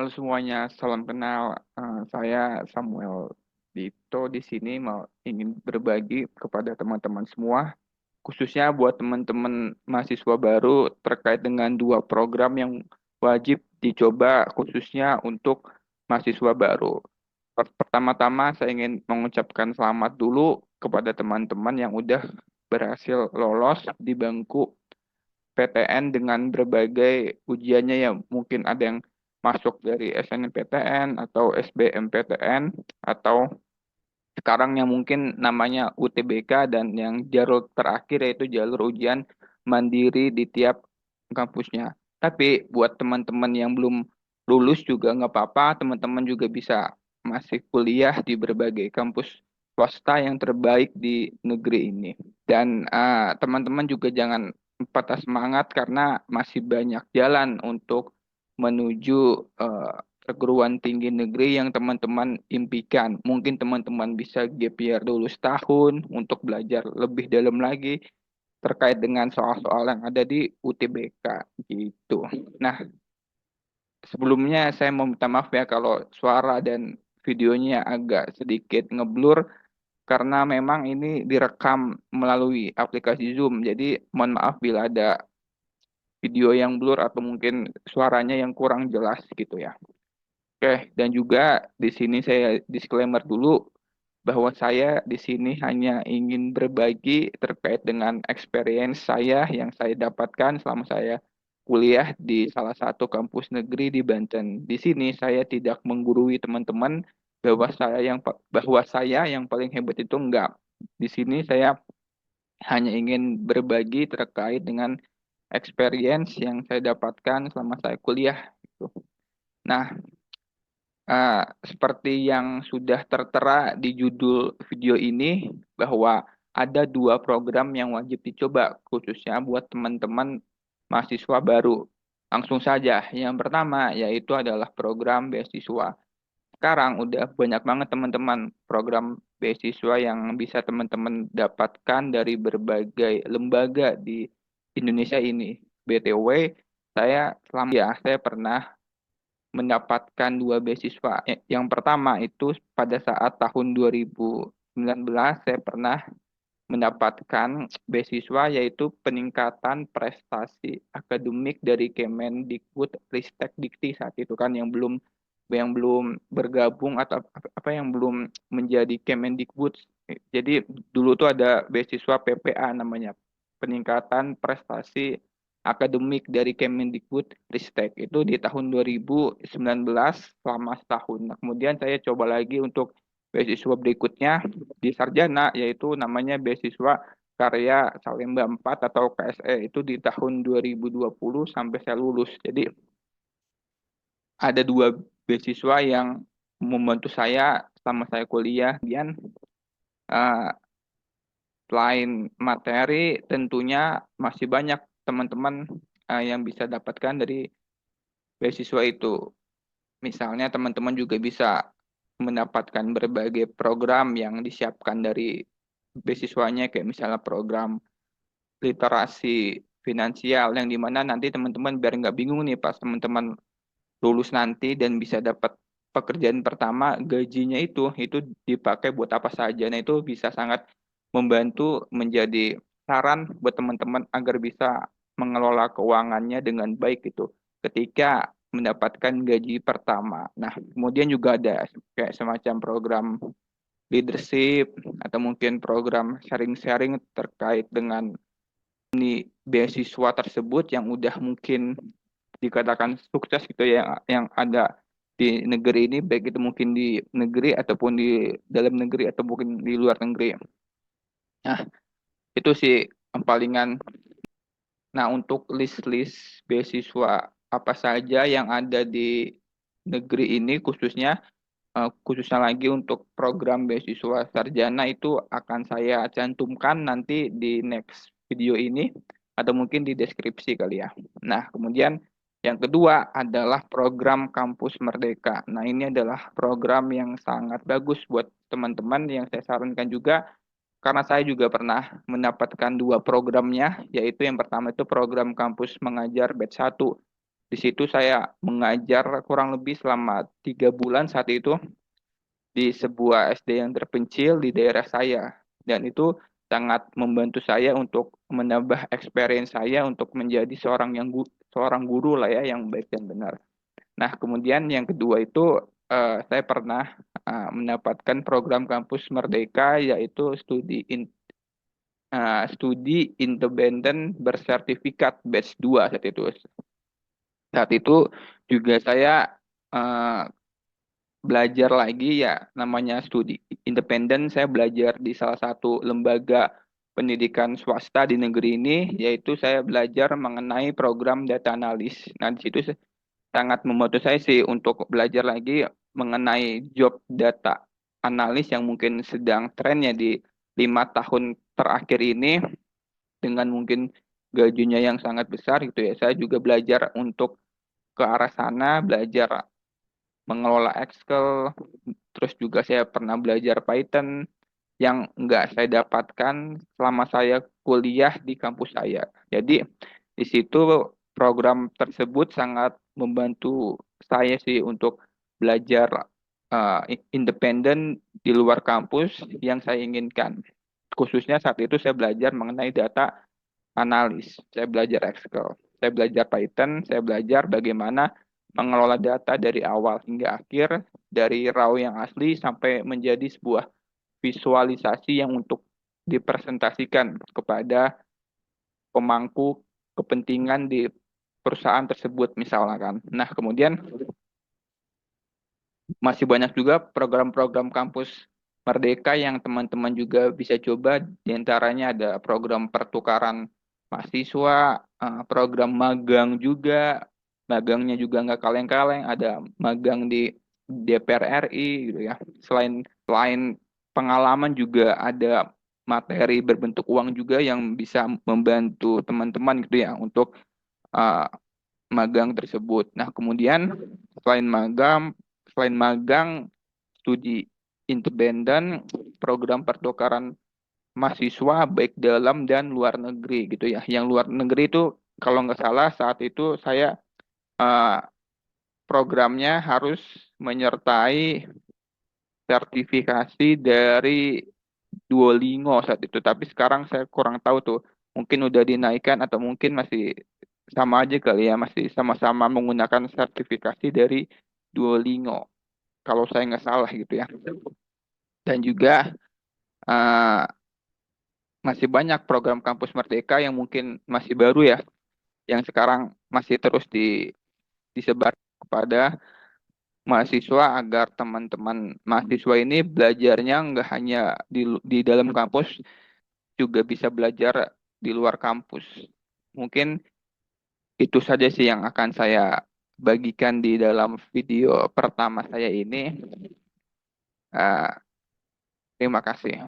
Halo semuanya, salam kenal. Saya Samuel Dito di sini ingin berbagi kepada teman-teman semua, khususnya buat teman-teman mahasiswa baru terkait dengan dua program yang wajib dicoba khususnya untuk mahasiswa baru. Pertama-tama saya ingin mengucapkan selamat dulu kepada teman-teman yang udah berhasil lolos di bangku PTN dengan berbagai ujiannya ya, mungkin ada yang masuk dari SNMPTN atau SBMPTN atau sekarang yang mungkin namanya UTBK dan yang jalur terakhir yaitu jalur ujian mandiri di tiap kampusnya. Tapi buat teman-teman yang belum lulus juga nggak apa-apa, teman-teman juga bisa masih kuliah di berbagai kampus swasta yang terbaik di negeri ini. Dan teman-teman juga jangan patah semangat karena masih banyak jalan untuk menuju perguruan tinggi negeri yang teman-teman impikan. Mungkin teman-teman bisa gap year dulu setahun untuk belajar lebih dalam lagi terkait dengan soal-soal yang ada di UTBK gitu. Nah, sebelumnya saya mau minta maaf ya kalau suara dan videonya agak sedikit ngeblur karena memang ini direkam melalui aplikasi Zoom. Jadi mohon maaf bila ada video yang blur atau mungkin suaranya yang kurang jelas gitu ya. Oke, dan juga di sini saya disclaimer dulu bahwa saya di sini hanya ingin berbagi terkait dengan experience saya yang saya dapatkan selama saya kuliah di salah satu kampus negeri di Banten. Di sini saya tidak menggurui teman-teman bahwa saya yang paling hebat itu enggak. Di sini saya hanya ingin berbagi terkait dengan experience yang saya dapatkan selama saya kuliah. Gitu. Nah, seperti yang sudah tertera di judul video ini, bahwa ada dua program yang wajib dicoba, khususnya buat teman-teman mahasiswa baru. Langsung saja, yang pertama yaitu adalah program beasiswa. Sekarang udah banyak banget teman-teman program beasiswa yang bisa teman-teman dapatkan dari berbagai lembaga di Indonesia ini. BTW, saya pernah mendapatkan dua beasiswa. Yang pertama itu pada saat tahun 2019 saya pernah mendapatkan beasiswa yaitu peningkatan prestasi akademik dari Kemendikbud Ristek Dikti saat itu kan yang belum bergabung atau apa yang belum menjadi Kemendikbud. Jadi dulu tuh ada beasiswa PPA namanya, peningkatan prestasi akademik dari Kemendikbud Ristek itu di tahun 2019 selama setahun. Nah, kemudian saya coba lagi untuk beasiswa berikutnya di sarjana yaitu namanya beasiswa karya Salemba 4 atau KSE itu di tahun 2020 sampai saya lulus. Jadi ada dua beasiswa yang membantu saya selama saya kuliah. Dan eh, selain materi, tentunya masih banyak teman-teman yang bisa dapatkan dari beasiswa itu. Misalnya teman-teman juga bisa mendapatkan berbagai program yang disiapkan dari beasiswanya, kayak misalnya program literasi finansial yang dimana nanti teman-teman biar nggak bingung nih pas teman-teman lulus nanti dan bisa dapat pekerjaan pertama, gajinya itu dipakai buat apa saja. Nah, itu bisa sangat membantu menjadi saran buat teman-teman agar bisa mengelola keuangannya dengan baik itu ketika mendapatkan gaji pertama. Nah, kemudian juga ada kayak semacam program leadership atau mungkin program sharing-sharing terkait dengan beasiswa tersebut yang udah mungkin dikatakan sukses gitu ya yang ada di negeri ini, baik itu mungkin di negeri ataupun di dalam negeri atau mungkin di luar negeri. Nah, itu sih palingan. Nah, untuk list-list beasiswa apa saja yang ada di negeri ini khususnya lagi untuk program beasiswa sarjana itu akan saya cantumkan nanti di next video ini atau mungkin di deskripsi kali ya. Nah, kemudian yang kedua adalah program Kampus Merdeka. Nah, ini adalah program yang sangat bagus buat teman-teman yang saya sarankan juga karena saya juga pernah mendapatkan dua programnya, yaitu yang pertama itu program Kampus Mengajar Batch 1 Di situ saya mengajar kurang lebih selama 3 bulan saat itu di sebuah SD yang terpencil di daerah saya. Dan itu sangat membantu saya untuk menambah experience saya untuk menjadi seorang guru lah ya yang baik dan benar. Nah, kemudian yang kedua itu saya pernah mendapatkan program kampus Merdeka yaitu studi independen bersertifikat batch 2 saat itu. Saat itu juga saya eh, belajar lagi ya namanya studi independen. Saya belajar di salah satu lembaga pendidikan swasta di negeri ini, yaitu saya belajar mengenai program data analis. Nah, di situ sangat membantu saya sih untuk belajar lagi mengenai job data analis yang mungkin sedang trennya di 5 tahun terakhir ini dengan mungkin gajinya yang sangat besar gitu ya. Saya juga belajar untuk ke arah sana, belajar mengelola Excel, terus juga saya pernah belajar Python yang nggak saya dapatkan selama saya kuliah di kampus saya. Jadi di situ program tersebut sangat membantu saya sih untuk belajar independen di luar kampus yang saya inginkan. Khususnya saat itu saya belajar mengenai data analis, saya belajar Excel, saya belajar Python, saya belajar bagaimana mengelola data dari awal hingga akhir, dari raw yang asli sampai menjadi sebuah visualisasi yang untuk dipresentasikan kepada pemangku kepentingan di perusahaan tersebut misalnya kan. Nah, kemudian masih banyak juga program-program kampus Merdeka yang teman-teman juga bisa coba. Di antaranya ada program pertukaran mahasiswa, program magang juga. Magangnya juga nggak kaleng-kaleng, ada magang di DPR RI gitu ya. Selain pengalaman juga ada materi berbentuk uang juga yang bisa membantu teman-teman gitu ya untuk uh, magang tersebut. Nah, kemudian selain magang, studi independen, program pertukaran mahasiswa baik dalam dan luar negeri gitu ya. Yang luar negeri itu kalau nggak salah saat itu saya eh, programnya harus menyertai sertifikasi dari Duolingo saat itu. Tapi sekarang saya kurang tahu tuh. Mungkin udah dinaikkan atau mungkin masih sama aja kali ya. Masih sama-sama menggunakan sertifikasi dari Duolingo. Kalau saya nggak salah gitu ya. Dan juga eh, masih banyak program kampus Merdeka yang mungkin masih baru ya. Yang sekarang masih terus disebar kepada mahasiswa agar teman-teman mahasiswa ini belajarnya nggak hanya di dalam kampus, juga bisa belajar di luar kampus. Mungkin itu saja sih yang akan saya bagikan di dalam video pertama saya ini. Eh, Terima kasih.